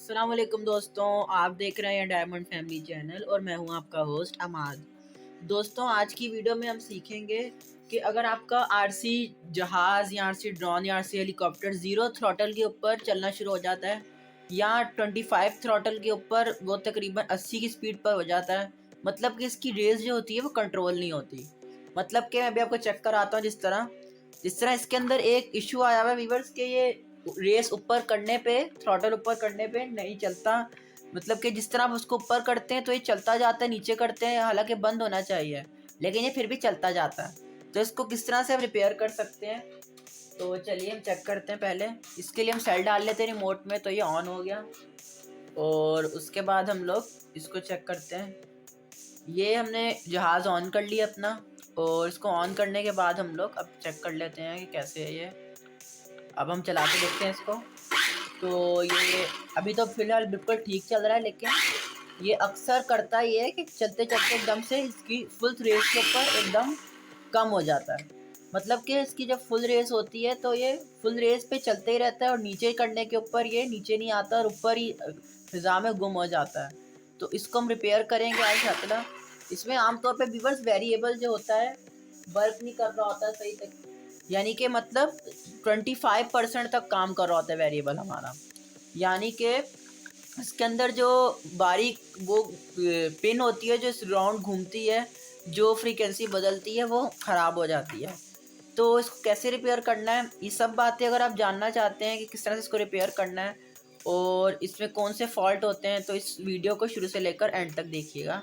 अस्सलाम वालेकुम दोस्तों, आप देख रहे हैं डायमंड फैमिली चैनल और मैं हूं आपका होस्ट अमाद। दोस्तों, आज की वीडियो में हम सीखेंगे कि अगर आपका आरसी जहाज़ या आरसी ड्रोन या आरसी हेलीकॉप्टर 0 थ्रॉटल के ऊपर चलना शुरू हो जाता है या 25 थ्रॉटल के ऊपर वो तकरीबन 80 की स्पीड पर हो जाता है, मतलब कि इसकी रेस जो होती है वो कंट्रोल नहीं होती। मतलब कि मैं अभी आपको चेक कराता हूँ। जिस तरह इसके अंदर एक इशू आया हुआ है व्यूअर्स के ये रेस ऊपर करने पे, थ्रॉटल ऊपर करने पे नहीं चलता। मतलब कि जिस तरह आप उसको ऊपर करते हैं तो ये चलता जाता है, नीचे करते हैं हालांकि बंद होना चाहिए लेकिन ये फिर भी चलता जाता है। तो इसको किस तरह से आप रिपेयर कर सकते हैं, तो चलिए हम चेक करते हैं। पहले इसके लिए हम सेल डाल लेते हैं रिमोट में, तो ये ऑन हो गया और उसके बाद हम लोग इसको चेक करते हैं। ये हमने जहाज़ ऑन कर लिया अपना, और इसको ऑन करने के बाद हम लोग अब चेक कर लेते हैं कि कैसे है ये। अब हम चला के देखते हैं इसको। तो ये अभी तो फ़िलहाल बिल्कुल ठीक चल रहा है, लेकिन ये अक्सर करता ये है कि चलते चलते एकदम से इसकी फुल रेस के ऊपर एकदम कम हो जाता है। मतलब कि इसकी जब फुल रेस होती है तो ये फुल रेस पे चलते ही रहता है और नीचे करने के ऊपर ये नीचे नहीं आता और ऊपर ही फिज़ा में गुम हो जाता है। तो इसको हम रिपेयर करेंगे आज अपना। इसमें आमतौर पे व्यूअर्स वेरिएबल जो होता है वर्क नहीं कर रहा होता है सही तक, यानी कि मतलब 25% तक काम कर रहा होता है वेरिएबल हमारा। यानी कि इसके अंदर जो बारीक वो पिन होती है जो इस राउंड घूमती है, जो फ्रीक्वेंसी बदलती है वो ख़राब हो जाती है। तो इसको कैसे रिपेयर करना है, ये सब बातें अगर आप जानना चाहते हैं कि किस तरह से इसको रिपेयर करना है और इसमें कौन से फॉल्ट होते हैं, तो इस वीडियो को शुरू से लेकर एंड तक देखिएगा।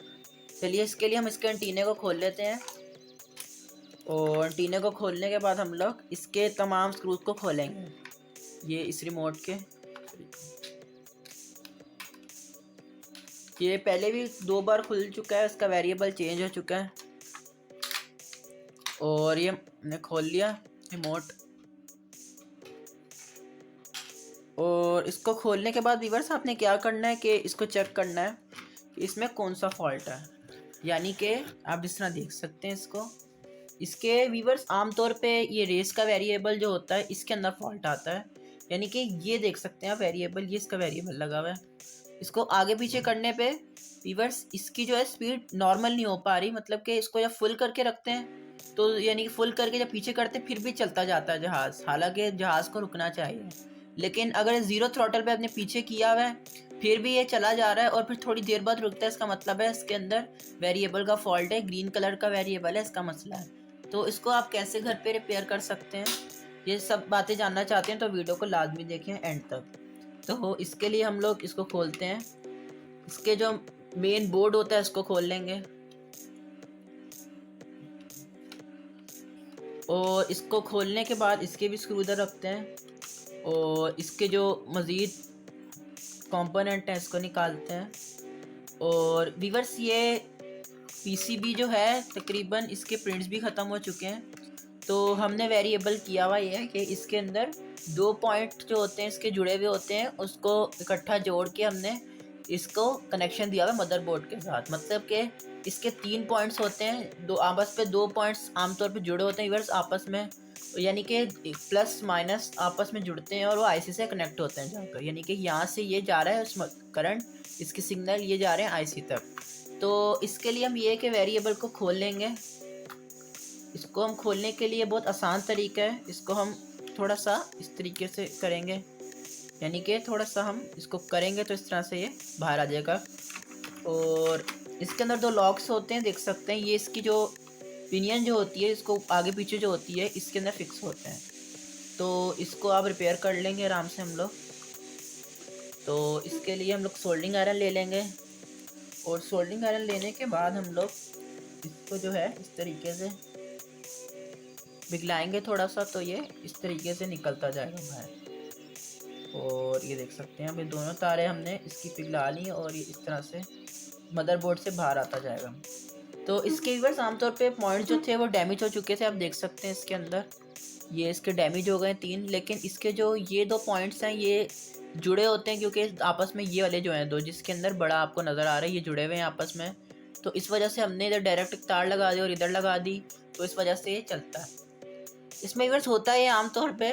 चलिए, इसके लिए हम इसके एंटीने को खोल लेते हैं और एंटीने को खोलने के बाद हम लोग इसके तमाम स्क्रूज को खोलेंगे। ये इस रिमोट के, ये पहले भी 2 बार खुल चुका है, इसका वेरिएबल चेंज हो चुका है और ये मैंने खोल लिया रिमोट। और इसको खोलने के बाद व्यूअर्स आपने क्या करना है कि इसको चेक करना है कि इसमें कौन सा फॉल्ट है। यानी कि आप जिस तरह देख सकते हैं इसके व्यूअर्स आमतौर पे ये रेस का वेरिएबल जो होता है इसके अंदर फॉल्ट आता है। यानी कि ये देख सकते हैं आप वेरिएबल, ये इसका वेरिएबल लगा हुआ है। इसको आगे पीछे करने पे व्यूअर्स इसकी जो है स्पीड नॉर्मल नहीं हो पा रही। मतलब कि इसको जब फुल करके रखते हैं तो यानी कि फुल करके जब पीछे करते हैं फिर भी चलता जाता है जहाज़, हालांकि जहाज़ को रुकना चाहिए। लेकिन अगर 0 थ्रॉटल पे आपने पीछे किया हुआ है फिर भी ये चला जा रहा है और फिर थोड़ी देर बाद रुकता है, इसका मतलब है इसके अंदर वेरिएबल का फॉल्ट है, ग्रीन कलर का वेरिएबल है, इसका मसला है। तो इसको आप कैसे घर पे रिपेयर कर सकते हैं, ये सब बातें जानना चाहते हैं तो वीडियो को लाजमी देखें एंड तक। तो इसके लिए हम लोग इसको खोलते हैं। इसके जो मेन बोर्ड होता है इसको खोल लेंगे और इसको खोलने के बाद इसके भी स्क्रू इधर रखते हैं और इसके जो मज़ीद कंपोनेंट हैं इसको निकालते हैं। और व्यूअर्स ये पीसीबी जो है तकरीबन इसके प्रिंट्स भी ख़त्म हो चुके हैं। तो हमने वेरिएबल किया हुआ ये है कि इसके अंदर 2 पॉइंट जो होते हैं इसके जुड़े हुए होते हैं, उसको इकट्ठा जोड़ के हमने इसको कनेक्शन दिया हुआ है मदरबोर्ड के साथ। मतलब कि इसके 3 पॉइंट्स होते हैं, दो आपस पे 2 पॉइंट्स आमतौर पे जुड़े होते हैं व्यूअर्स आपस में, यानी कि प्लस माइनस आपस में जुड़ते हैं और वो आईसी से कनेक्ट होते हैं जाकर। यानी कि यहाँ से ये जा रहा है उस करंट, इसके सिग्नल ये जा रहे हैं आईसी तक। तो इसके लिए हम ये कि वेरिएबल को खोल लेंगे। इसको हम खोलने के लिए बहुत आसान तरीका है, इसको हम थोड़ा सा इस तरीके से करेंगे, यानी कि थोड़ा सा हम इसको करेंगे तो इस तरह से ये बाहर आ जाएगा। और इसके अंदर 2 लॉक्स होते हैं, देख सकते हैं। ये इसकी जो पिनियन जो होती है इसको आगे पीछे जो होती है इसके अंदर फिक्स होते हैं। तो इसको आप रिपेयर कर लेंगे आराम से हम लोग। तो इसके लिए हम लोग सोल्डिंग आयरन ले लेंगे और सोल्डिंग आयरन लेने के बाद हम लोग इसको जो है इस तरीके से पिघलाएंगे थोड़ा सा, तो ये इस तरीके से निकलता जाएगा बाहर। और ये देख सकते हैं अभी दोनों तारें हमने इसकी पिघला ली और ये इस तरह से मदरबोर्ड से बाहर आता जाएगा। तो इसके व्यूअर्स आमतौर पे पॉइंट जो थे वो डैमेज हो चुके थे, आप देख सकते हैं इसके अंदर ये इसके डैमेज हो गए 3। लेकिन इसके जो ये 2 पॉइंट्स हैं ये जुड़े होते हैं, क्योंकि आपस में ये वाले जो हैं 2 जिसके अंदर बड़ा आपको नज़र आ रहा है ये जुड़े हुए हैं आपस में। तो इस वजह से हमने इधर डायरेक्ट तार लगा दी और इधर लगा दी, तो इस वजह से ये चलता है। इसमें व्यूअर्स होता है आमतौर पे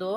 2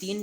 3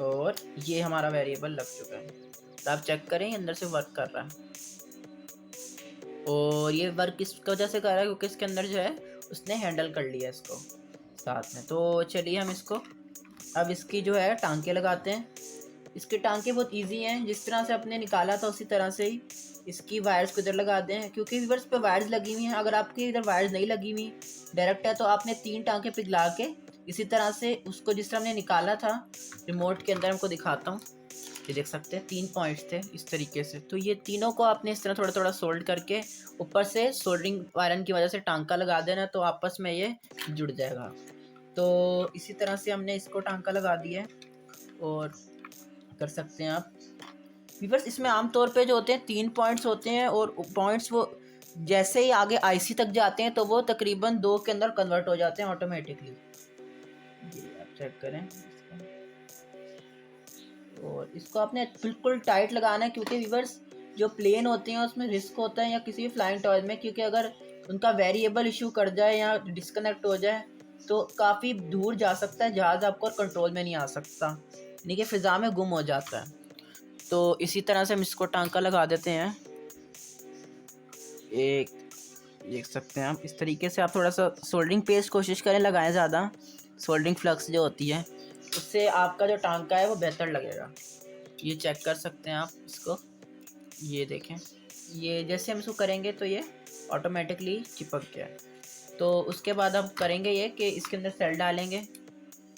और ये हमारा वेरिएबल लग चुका है। तो आप चेक करें अंदर से वर्क कर रहा है। और ये वर्क किस वजह से कर रहा है, क्योंकि इसके अंदर जो है उसने हैंडल कर लिया इसको साथ में। तो चलिए हम इसको अब इसकी जो है टांके लगाते हैं। इसके टांके बहुत इजी हैं, जिस तरह से आपने निकाला था उसी तरह से ही इसकी वायर्स को इधर लगा दें, क्योंकि व्यूअर्स पे वायर्स लगी हुई हैं। अगर आपके इधर वायर्स नहीं लगी हुई डायरेक्ट है, तो आपने 3 टांके पिघला के इसी तरह से उसको जिस तरह हमने निकाला था रिमोट के अंदर, हमको दिखाता हूँ। ये देख सकते हैं 3 पॉइंट्स थे इस तरीके से। तो ये तीनों को आपने इस तरह थोड़ा थोड़ा सोल्ड करके ऊपर से सोल्डरिंग आयरन की वजह से टांका लगा देना, तो आपस में ये जुड़ जाएगा। तो इसी तरह से हमने इसको टांका लगा दिया है। और कर सकते हैं आप व्यूअर्स, इसमें आमतौर पे जो होते हैं 3 पॉइंट्स होते हैं, और पॉइंट्स वो जैसे ही आगे आईसी तक जाते हैं तो वो तकरीबन 2 के अंदर कन्वर्ट हो जाते हैं ऑटोमेटिकली। ये आप चेक करें इसको। और इसको आपने बिल्कुल टाइट लगाना है, क्योंकि व्यूअर्स जो प्लेन होते हैं उसमें रिस्क होता है, या किसी भी फ्लाइंग टॉयज में, क्योंकि अगर उनका वेरिएबल इशू कर जाए या डिस्कनेक्ट हो जाए तो काफ़ी दूर जा सकता है जहाज़, आपको कंट्रोल में नहीं आ सकता, यानी कि फ़िज़ा में गुम हो जाता है। तो इसी तरह से हम इसको टांका लगा देते हैं। एक देख सकते हैं आप इस तरीके से। आप थोड़ा सा सोल्डरिंग पेस्ट कोशिश करें लगाएं ज़्यादा, सोल्डरिंग फ्लक्स जो होती है उससे आपका जो टांका है वो बेहतर लगेगा। ये चेक कर सकते हैं आप इसको। ये देखें, ये जैसे हम इसको करेंगे तो ये ऑटोमेटिकली चिपक गया। तो उसके बाद हम करेंगे ये कि इसके अंदर सेल डालेंगे।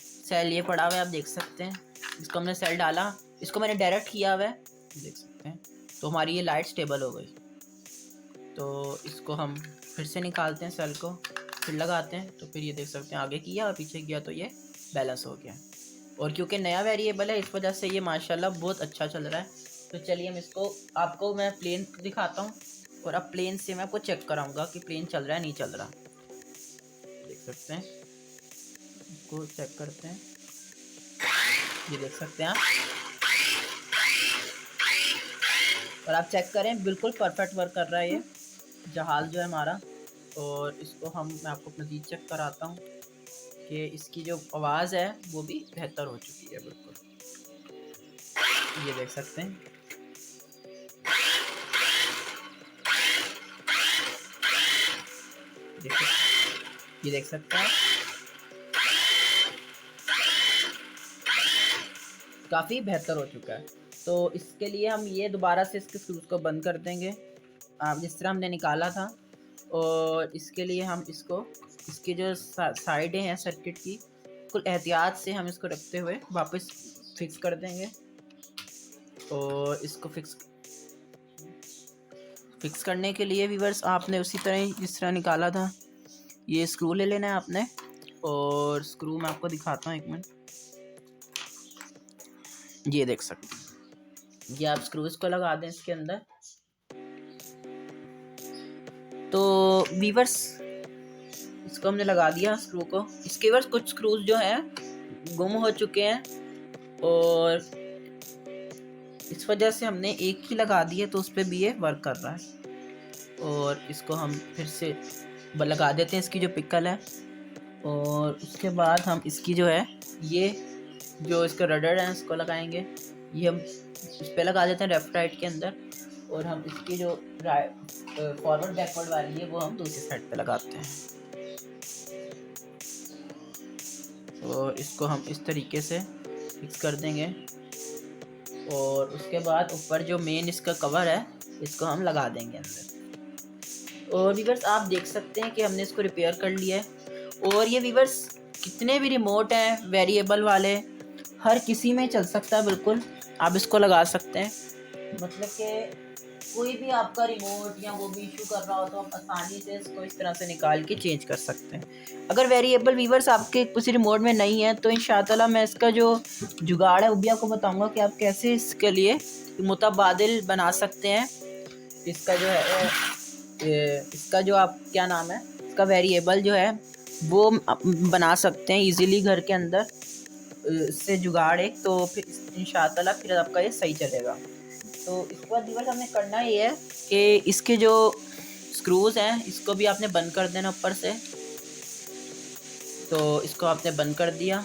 सेल ये पड़ा हुआ है, आप देख सकते हैं। इसको हमने सेल डाला, इसको मैंने डायरेक्ट किया हुआ है, देख सकते हैं। तो हमारी ये लाइट स्टेबल हो गई। तो इसको हम फिर से निकालते हैं सेल को, फिर लगाते हैं। तो फिर ये देख सकते हैं आगे किया और पीछे किया तो ये बैलेंस हो गया। और क्योंकि नया वेरिएबल है इस वजह से ये माशाल्लाह बहुत अच्छा चल रहा है। तो चलिए हम इसको, आपको मैं प्लेन दिखाता हूँ, और अब प्लेन से मैं आपको चेक कराऊँगा कि प्लेन चल रहा है नहीं चल रहा। देख सकते हैं, इसको चेक करते हैं। ये देख सकते हैं आप, और आप चेक करें बिल्कुल परफेक्ट वर्क कर रहा है ये जहाज़ जो है हमारा। और इसको मैं आपको मज़ीद चेक कराता हूँ कि इसकी जो आवाज़ है वो भी बेहतर हो चुकी है बिल्कुल। ये देख सकते हैं, ये देख सकते हैं, काफ़ी बेहतर हो चुका है। तो इसके लिए हम ये दोबारा से इसके स्क्रूज को बंद कर देंगे जिस तरह हमने निकाला था। और इसके लिए हम इसको, इसकी जो साइडें हैं सर्किट की, बिल्कुल एहतियात से हम इसको रखते हुए वापस फिक्स कर देंगे। और इसको फिक्स करने के लिए व्यूअर्स आपने उसी तरह जिस तरह निकाला था ये स्क्रू ले लेना है आपने। और स्क्रू मैं आपको दिखाता हूँ, एक मिनट। ये देख सकते हैं, ये आप स्क्रूज को लगा दें इसके अंदर। तो व्यूअर्स इसको हमने लगा दिया स्क्रू को। इसके व्यूअर्स कुछ स्क्रूज जो हैं गुम हो चुके हैं, और इस वजह से हमने एक ही लगा दिया, तो उस पर भी ये वर्क कर रहा है। और इसको हम फिर से लगा देते हैं इसकी जो पिकल है। और उसके बाद हम इसकी जो है ये जो इसका रडर है इसको लगाएंगे। ये हम इस पर लगा देते हैं लेफ्ट राइट के अंदर। और हम इसकी जो फॉरवर्ड बैकवर्ड वाली है वो हम दूसरी साइड पे लगाते हैं। और इसको हम इस तरीके से फिक्स कर देंगे। और उसके बाद ऊपर जो मेन इसका कवर है इसको हम लगा देंगे अंदर। और व्यूअर्स आप देख सकते हैं कि हमने इसको रिपेयर कर लिया है। और ये व्यूअर्स कितने भी रिमोट हैं वेरिएबल वाले, हर किसी में चल सकता है, बिल्कुल आप इसको लगा सकते हैं। मतलब कि कोई भी आपका रिमोट या वो भी इशू कर रहा हो तो आप आसानी से इसको इस तरह से निकाल के चेंज कर सकते हैं। अगर वेरिएबल व्यूअर्स आपके किसी रिमोट में नहीं है तो इंशाअल्लाह मैं इसका जो जुगाड़ है वो भी आपको बताऊंगा कि आप कैसे इसके लिए मुतबादिल बना सकते हैं। इसका जो है इसका जो आप क्या नाम है इसका वेरिएबल जो है वो बना सकते हैं इजीली घर के अंदर इससे जुगाड़ एक। तो फिर इंशाअल्लाह फिर आपका ये सही चलेगा। तो इसके बाद व्यूअर्स हमने करना ये है कि इसके जो स्क्रूज़ हैं इसको भी आपने बंद कर देना ऊपर से। तो इसको आपने बंद कर दिया,